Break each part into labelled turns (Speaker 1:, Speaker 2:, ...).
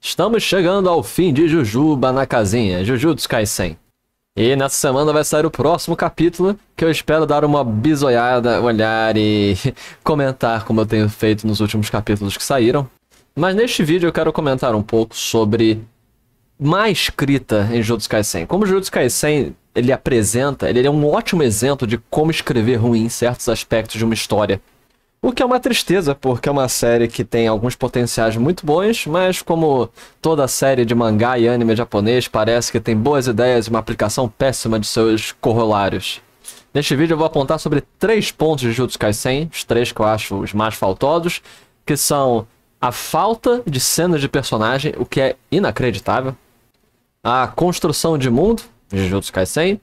Speaker 1: Estamos chegando ao fim de Jujuba na casinha, Jujutsu Kaisen. E nessa semana vai sair o próximo capítulo, que eu espero dar uma bisoiada, olhar e comentar como eu tenho feito nos últimos capítulos que saíram. Mas neste vídeo eu quero comentar um pouco sobre má escrita em Jujutsu Kaisen. Como Jujutsu Kaisen ele é um ótimo exemplo de como escrever ruim certos aspectos de uma história. O que é uma tristeza, porque é uma série que tem alguns potenciais muito bons, mas como toda série de mangá e anime japonês, parece que tem boas ideias e uma aplicação péssima de seus corolários. Neste vídeo eu vou apontar sobre 3 pontos de Jujutsu Kaisen, os 3 que eu acho os mais faltosos, que são a falta de cenas de personagem, o que é inacreditável, a construção de mundo de Jujutsu Kaisen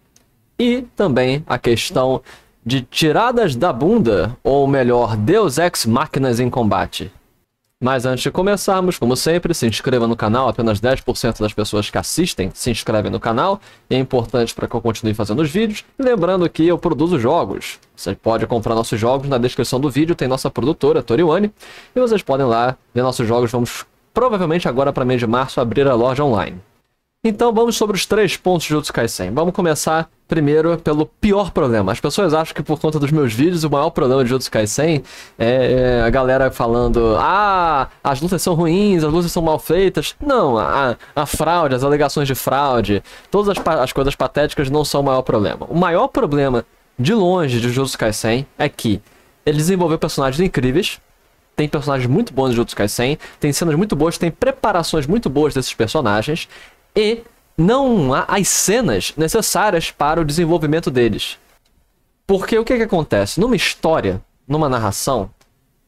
Speaker 1: e também a questão de tiradas da bunda, ou melhor, Deus Ex Máquinas em combate. Mas antes de começarmos, como sempre, se inscreva no canal, apenas 10% das pessoas que assistem se inscrevem no canal, e é importante para que eu continue fazendo os vídeos. Lembrando que eu produzo jogos, você pode comprar nossos jogos, na descrição do vídeo tem nossa produtora, Toriwane, e vocês podem lá ver nossos jogos. Vamos provavelmente agora para mês de março abrir a loja online. Então vamos sobre os 3 pontos de Jujutsu Kaisen. Vamos começar primeiro pelo pior problema. As pessoas acham que por conta dos meus vídeos o maior problema de Jujutsu Kaisen é a galera falando: ah, as lutas são ruins, as lutas são mal feitas. Não, a fraude, as alegações de fraude, todas as coisas patéticas não são o maior problema. O maior problema, de longe, de Jujutsu Kaisen é que ele desenvolveu personagens incríveis. Tem personagens muito bons de Jujutsu Kaisen, tem cenas muito boas, tem preparações muito boas desses personagens. E não há as cenas necessárias para o desenvolvimento deles. Porque o que acontece? Numa história, numa narração,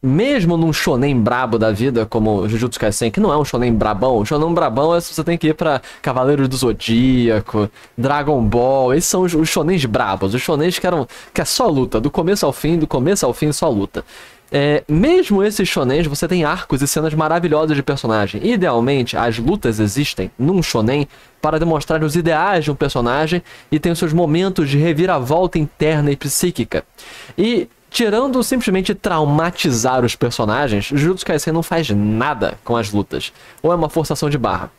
Speaker 1: mesmo num shonen brabo da vida, como Jujutsu Kaisen, que não é um shonen brabão, o shonen brabão é se você tem que ir pra Cavaleiros do Zodíaco, Dragon Ball, esses são os shonens brabos, os shonens que é só luta, do começo ao fim só luta. Mesmo esses shonens, você tem arcos e cenas maravilhosas de personagem. Idealmente, as lutas existem num shonen para demonstrar os ideais de um personagem e tem os seus momentos de reviravolta interna e psíquica. E tirando simplesmente traumatizar os personagens, Jujutsu Kaisen não faz nada com as lutas, ou é uma forçação de barra.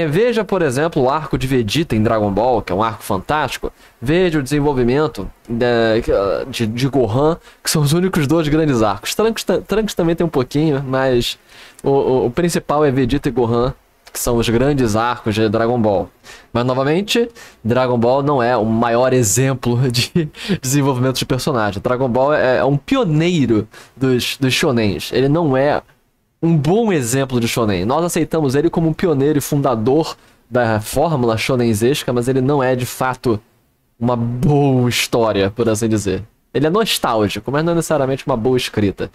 Speaker 1: Veja, por exemplo, o arco de Vegeta em Dragon Ball, que é um arco fantástico. Veja o desenvolvimento de Gohan, que são os únicos 2 grandes arcos. Trunks também tem um pouquinho, mas o principal é Vegeta e Gohan, que são os grandes arcos de Dragon Ball. Mas, novamente, Dragon Ball não é o maior exemplo de desenvolvimento de personagem. Dragon Ball é um pioneiro dos shonens. Ele não é um bom exemplo de shonen. Nós aceitamos ele como um pioneiro e fundador da fórmula shonenzesca, mas ele não é, de fato, uma boa história, por assim dizer. Ele é nostálgico, mas não é necessariamente uma boa escrita.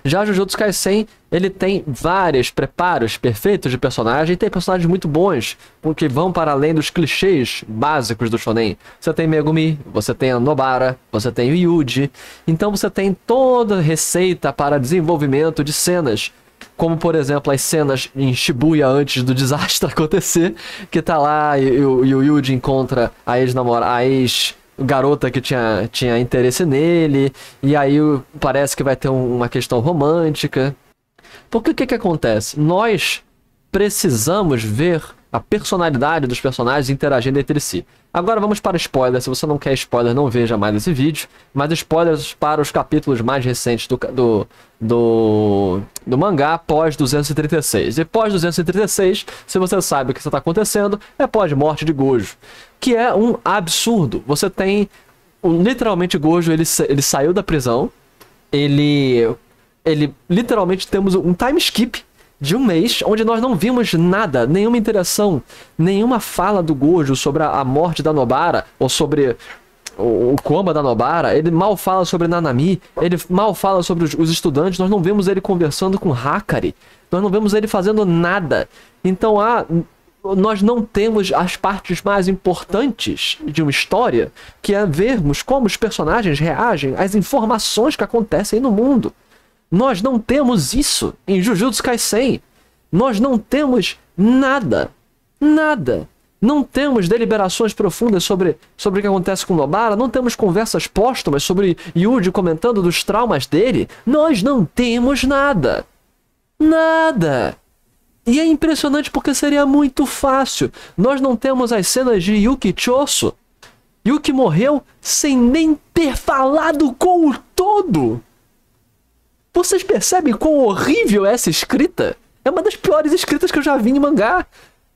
Speaker 1: Já Jujutsu Kaisen, ele tem vários preparos perfeitos de personagem, e tem personagens muito bons, porque vão para além dos clichês básicos do shonen. Você tem Megumi, você tem a Nobara, você tem o Yuji, então você tem toda a receita para desenvolvimento de cenas, como por exemplo as cenas em Shibuya antes do desastre acontecer, que tá lá e o Yuji encontra a garota que tinha interesse nele, e aí parece que vai ter uma questão romântica. Porque o que acontece? Nós precisamos ver a personalidade dos personagens interagindo entre si. Agora vamos para spoilers. Se você não quer spoiler, não veja mais esse vídeo. Mas spoilers para os capítulos mais recentes do mangá pós 236. E pós 236, se você sabe o que está acontecendo, é pós-morte de Gojo, que é um absurdo. Você tem literalmente Gojo, ele saiu da prisão, ele literalmente temos um time skip de um mês, onde nós não vimos nada, nenhuma interação, nenhuma fala do Gojo sobre a morte da Nobara, ou sobre o coma da Nobara. Ele mal fala sobre Nanami, ele mal fala sobre os estudantes. Nós não vemos ele conversando com Hakari, nós não vemos ele fazendo nada. Então nós não temos as partes mais importantes de uma história, que é vermos como os personagens reagem às informações que acontecem no mundo. Nós não temos isso em Jujutsu Kaisen. Nós não temos nada. Nada. Não temos deliberações profundas sobre o que acontece com Nobara. Não temos conversas póstumas sobre Yuji comentando dos traumas dele. Nós não temos nada. Nada. E é impressionante porque seria muito fácil. Nós não temos as cenas de Yuki Choso. Yuki morreu sem nem ter falado com o todo. Vocês percebem quão horrível é essa escrita? É uma das piores escritas que eu já vi em mangá.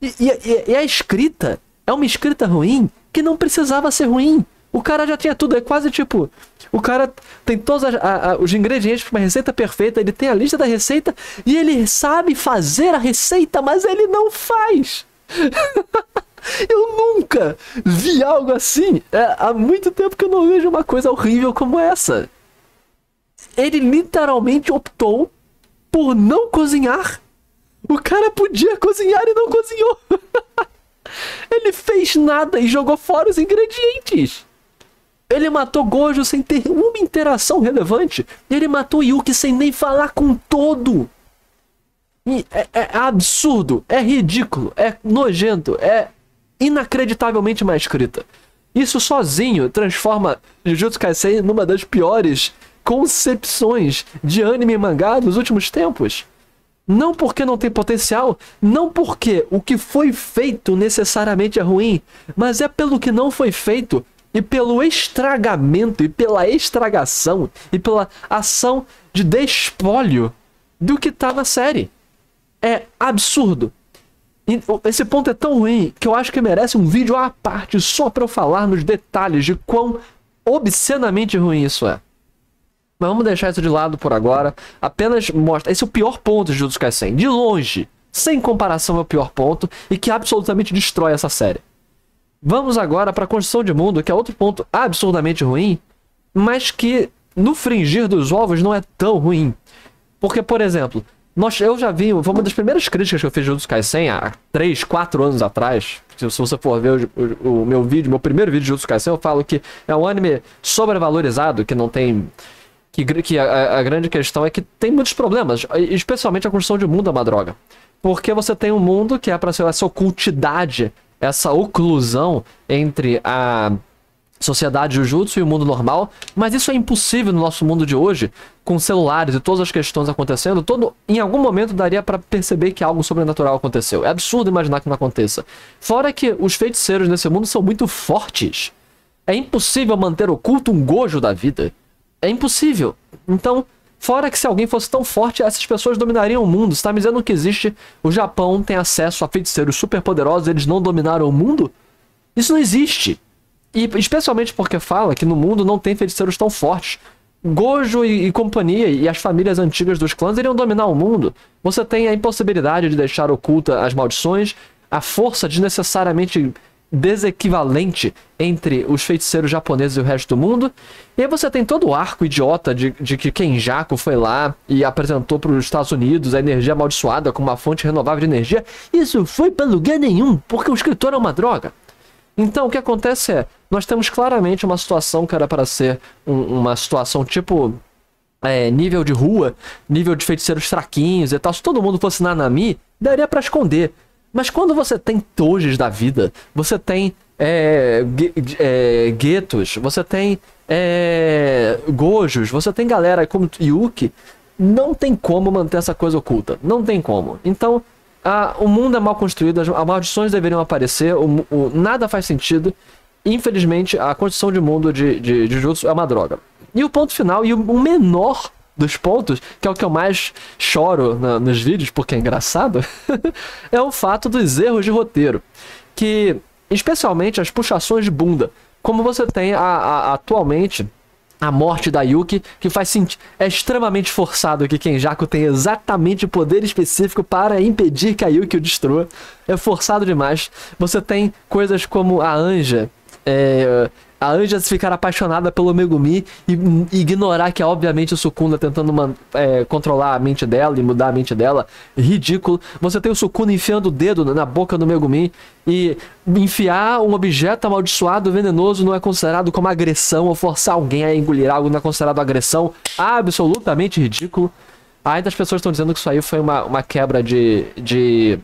Speaker 1: E a escrita é uma escrita ruim que não precisava ser ruim. O cara já tinha tudo, é quase tipo... O cara tem todos os ingredientes para uma receita perfeita, ele tem a lista da receita e ele sabe fazer a receita, mas ele não faz. Eu nunca vi algo assim. Há muito tempo que eu não vejo uma coisa horrível como essa. Ele literalmente optou por não cozinhar. O cara podia cozinhar e não cozinhou. Ele fez nada e jogou fora os ingredientes. Ele matou Gojo sem ter uma interação relevante. Ele matou Yuki sem nem falar com todo. E é absurdo, é ridículo, é nojento, é inacreditavelmente mal escrita. Isso sozinho transforma Jujutsu Kaisen numa das piores concepções de anime e mangá dos últimos tempos. Não porque não tem potencial, não porque o que foi feito necessariamente é ruim, mas é pelo que não foi feito e pelo estragamento e pela estragação e pela ação de despólio do que tá na série. É absurdo. E esse ponto é tão ruim que eu acho que merece um vídeo à parte só pra eu falar nos detalhes de quão obscenamente ruim isso é. Mas vamos deixar isso de lado por agora. Apenas mostra... Esse é o pior ponto de Jujutsu Kaisen. De longe, sem comparação, é o pior ponto e que absolutamente destrói essa série. Vamos agora para a construção de mundo, que é outro ponto absurdamente ruim, mas que no fringir dos ovos não é tão ruim. Porque, por exemplo, eu já vi... Foi uma das primeiras críticas que eu fiz de Jujutsu Kaisen há 3, 4 anos atrás. Se você for ver o meu vídeo, meu primeiro vídeo de Jujutsu Kaisen, eu falo que é um anime sobrevalorizado, que não tem... Que a grande questão é que tem muitos problemas, especialmente a construção de mundo é uma droga. Porque você tem um mundo que é para ser essa ocultidade, essa oclusão entre a sociedade Jujutsu e o mundo normal, mas isso é impossível no nosso mundo de hoje, com celulares e todas as questões acontecendo, em algum momento daria para perceber que algo sobrenatural aconteceu. É absurdo imaginar que não aconteça. Fora que os feiticeiros nesse mundo são muito fortes. É impossível manter oculto um Gojo da vida. É impossível. Então, fora que se alguém fosse tão forte, essas pessoas dominariam o mundo. Você tá me dizendo que existe... O Japão tem acesso a feiticeiros super poderosos e eles não dominaram o mundo? Isso não existe. E especialmente porque fala que no mundo não tem feiticeiros tão fortes. Gojo e companhia e as famílias antigas dos clãs iriam dominar o mundo. Você tem a impossibilidade de deixar oculta as maldições, a força desnecessariamente desequivalente entre os feiticeiros japoneses e o resto do mundo. E aí você tem todo o arco idiota de que Kenjaku foi lá e apresentou para os Estados Unidos a energia amaldiçoada como uma fonte renovável de energia. Isso foi para lugar nenhum, porque o escritor é uma droga. Então o que acontece é, nós temos claramente uma situação que era para ser uma situação tipo nível de rua, nível de feiticeiros fraquinhos e tal. Se todo mundo fosse Nanami, daria para esconder. Mas quando você tem Tojis da vida, você tem guetos, você tem Gojos, você tem galera como Yuki, não tem como manter essa coisa oculta. Não tem como. Então, o mundo é mal construído, as maldições deveriam aparecer, nada faz sentido. Infelizmente, a construção de mundo de Jujutsu é uma droga. E o ponto final, e o menor dos pontos, que é o que eu mais choro nos vídeos, porque é engraçado, é o fato dos erros de roteiro. Que, especialmente as puxações de bunda. Como você tem atualmente a morte da Yuki, que faz sentido. É extremamente forçado que Kenjaku tem exatamente o poder específico para impedir que a Yuki o destrua. É forçado demais. Você tem coisas como a Anja. A Anja ficar apaixonada pelo Megumi e ignorar que é obviamente o Sukuna tentando controlar a mente dela e mudar a mente dela. Ridículo. Você tem o Sukuna enfiando o dedo na boca do Megumi e enfiar um objeto amaldiçoado venenoso não é considerado como agressão, ou forçar alguém a engolir algo não é considerado agressão. Absolutamente ridículo. Ainda as pessoas estão dizendo que isso aí foi uma quebra de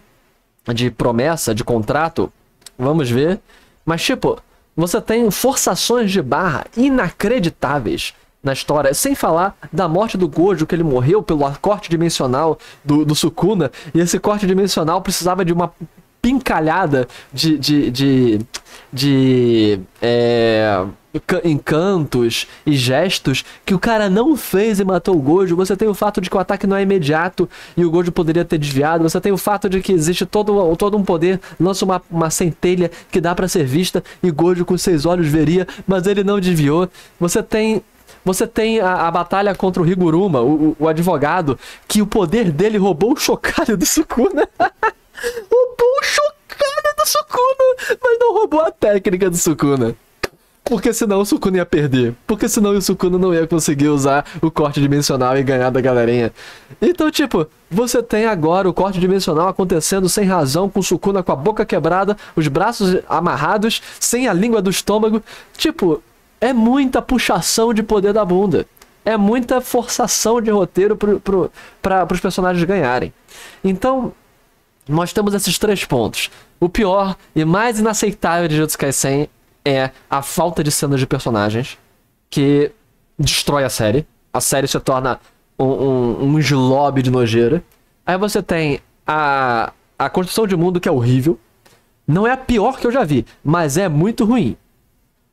Speaker 1: promessa, de contrato. Vamos ver. Mas tipo... Você tem forçações de barra inacreditáveis na história, sem falar da morte do Gojo, que ele morreu pelo corte dimensional do Sukuna, e esse corte dimensional precisava de uma pincalhada de encantos e gestos que o cara não fez e matou o Gojo. Você tem o fato de que o ataque não é imediato e o Gojo poderia ter desviado. Você tem o fato de que existe todo um poder, lança uma centelha que dá pra ser vista e Gojo com 6 olhos veria, mas ele não desviou. Você tem a batalha contra o Higuruma, o advogado, que o poder dele roubou o chocalho do Sukuna. Roubou o chocalho do Sukuna, mas não roubou a técnica do Sukuna. Porque senão o Sukuna ia perder. Porque senão o Sukuna não ia conseguir usar o corte dimensional e ganhar da galerinha. Então, tipo, você tem agora o corte dimensional acontecendo sem razão, com o Sukuna com a boca quebrada, os braços amarrados, sem a língua do estômago. Tipo, é muita puxação de poder da bunda. É muita forçação de roteiro para os personagens ganharem. Então, nós temos esses 3 pontos. O pior e mais inaceitável de Jujutsu Kaisen é a falta de cenas de personagens, que destrói a série. A série se torna um slob de nojeira. Aí você tem a construção de mundo, que é horrível. Não é a pior que eu já vi, mas é muito ruim.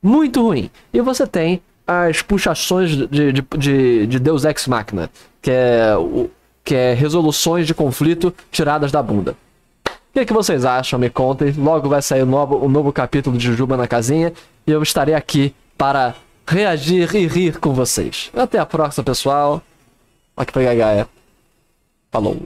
Speaker 1: Muito ruim. E você tem as puxações de Deus Ex Machina, que é resoluções de conflito tiradas da bunda. O que vocês acham? Me contem. Logo vai sair um novo capítulo de Jujuba na casinha e eu estarei aqui para reagir e rir com vocês. Até a próxima, pessoal. Aqui foi Gagaia. Falou.